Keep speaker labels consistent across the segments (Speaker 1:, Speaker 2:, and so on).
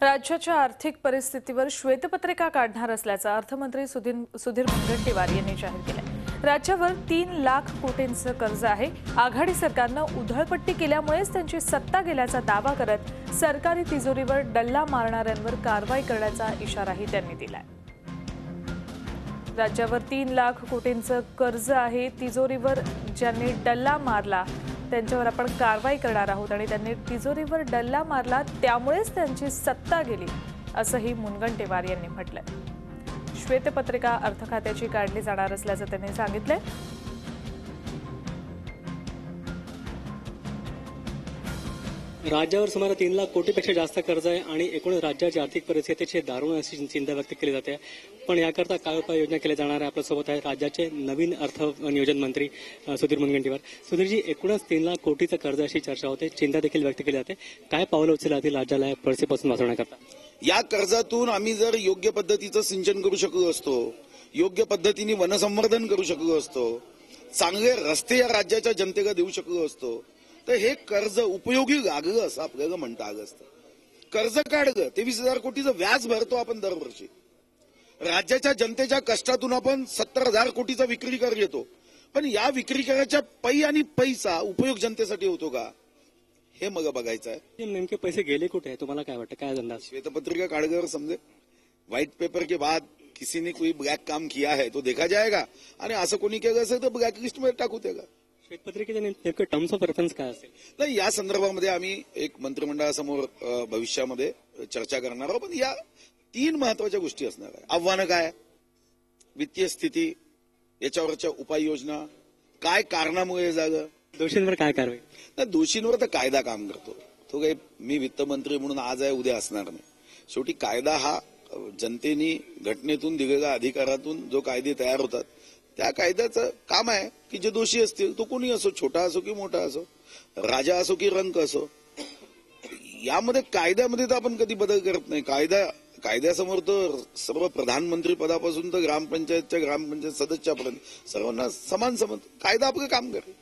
Speaker 1: राज्याच्या आर्थिक परिस्थितीवर श्वेतपत्रिका काढणार असल्याचं अर्थमंत्री सुधीर मुनगंटीवार यांनी जाहीर केलं। राज्यावर 3 लाख कोटींचं कर्ज आहे। आघाडी सरकारनं उधळपट्टी केल्यामुळेच त्यांची सत्ता गेल्याचा दावा करत सरकारी तिजोरीवर डल्ला मारणाऱ्यांवर कारवाई करण्याचा इशाराही त्यांनी दिलाय। राज्यावर 3 लाख कोटींचं कर्ज आहे। तिजोरीवर ज्यांनी डल्ला मारला त्यांच्यावर आपण कारवाई करणार आहोत आणि त्यांनी तिजोरीवर डल्ला मारला त्यामुळेच त्यांची सत्ता गेली असंही मुनगंटीवार यांनी म्हटलंय। श्वेतपत्रिका अर्थ खात्याची काढली जाणार असल्याचं त्यांनी सांगितलंय।
Speaker 2: राज्यावर सुमारे 3 लाख कोटीपेक्षा जास्त कर्ज आहे आणि एकूण राज्याची आर्थिक परिस्थितीची दारुण अशी चिंता व्यक्त केली जाते। पण याकरता काय उपाययोजना केल्या जाणार आहे आपल्यासोबत आहे राज्याचे नवीन अर्थ नियोजन मंत्री सुधीर मुनगंटीवार। सुधीरजी, एकूणच 3 लाख कोटीचं कर्ज अशी चर्चा होते, चिंता देखील व्यक्त केली जाते। काय पावलं उचलली जातील राज्याला या परिस्थितीपासून वाचवण्याकरता?
Speaker 3: या कर्जातून आम्ही जर योग्य पद्धतीचं सिंचन करू शकलो असतो, योग्य पद्धतीने वनसंवर्धन करू शकलो असतो, चांगले रस्ते या राज्याच्या जनतेला देऊ शकलो असतो तर हे कर्ज उपयोगी लागलं असं आपल्याला म्हणता आलं असतं। कर्ज काढलं 23,000 कोटीचं व्याज भरतो आपण दरवर्षी। राज्याच्या जनतेच्या कष्टातून आपण 70,000 कोटीचा विक्री कर घेतो, पण या विक्री कराच्या पै आणि पैसा उपयोग जनतेसाठी होतो का हे मला बघायचं आहे।
Speaker 2: नेमके पैसे गेले कुठे तुम्हाला काय वाटतं, काय अंदाज?
Speaker 3: श्वेतपत्रिका काढल्यावर समजे, व्हाइट पेपर के बाद किसी ने कोई ब्लैक काम किया है तो देखा जाएगा आणि असं कोणी केलं असेल तर ब्लॅक लिस्ट मध्ये टाकू देगा।
Speaker 2: श्वेतपत्रिकेचे नेमके टर्म्स ऑफ रेफरन्स काय असेल?
Speaker 3: नाही, या संदर्भामध्ये आम्ही एक मंत्रिमंडळासमोर भविष्यामध्ये चर्चा करणार आहोत। पण या 3 महत्वाच्या गोष्टी असणार आहे। आव्हानं काय, वित्तीय स्थिती, याच्यावरच्या उपाययोजना, काय कारणामुळे झालं,
Speaker 2: दोषींवर काय कारवाई?
Speaker 3: नाही, दोषींवर तर कायदा काम करतो। तो काही मी वित्तमंत्री म्हणून आज आहे उद्या असणार नाही। शेवटी कायदा हा जनतेने घटनेतून दिलेल्या अधिकारातून जो कायदे तयार होतात त्या कायद्याचं काम आहे की जे दोषी असतील तो कोणी असो, छोटा असो की मोठा असो, राजा असो की रंक असो, यामध्ये कायद्यामध्ये तर आपण कधी बदल करत नाही। कायद्यासमोर तर सर्व प्रधानमंत्री पदापासून तर ग्रामपंचायतच्या ग्रामपंचायत सदस्यापर्यंत सर्वांना समान समज कायदा आपलं काम करेल।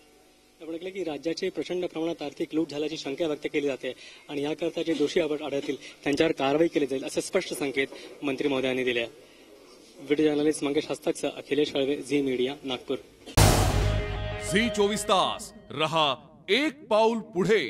Speaker 2: आपण ऐकलं की राज्याची प्रचंड प्रमाणात आर्थिक लूट झाल्याची शंका व्यक्त केली जाते आणि याकरता जे दोषी आढळतील त्यांच्यावर कारवाई केली जाईल असे स्पष्ट संकेत मंत्री महोदयांनी दिले। व्हिडिओ जर्नलिस्ट मंगेश हस्तकसह Akhilesh Halve, Zee media, Nagpur.
Speaker 4: Zee 24 तास रहा एक पाऊल पुढे।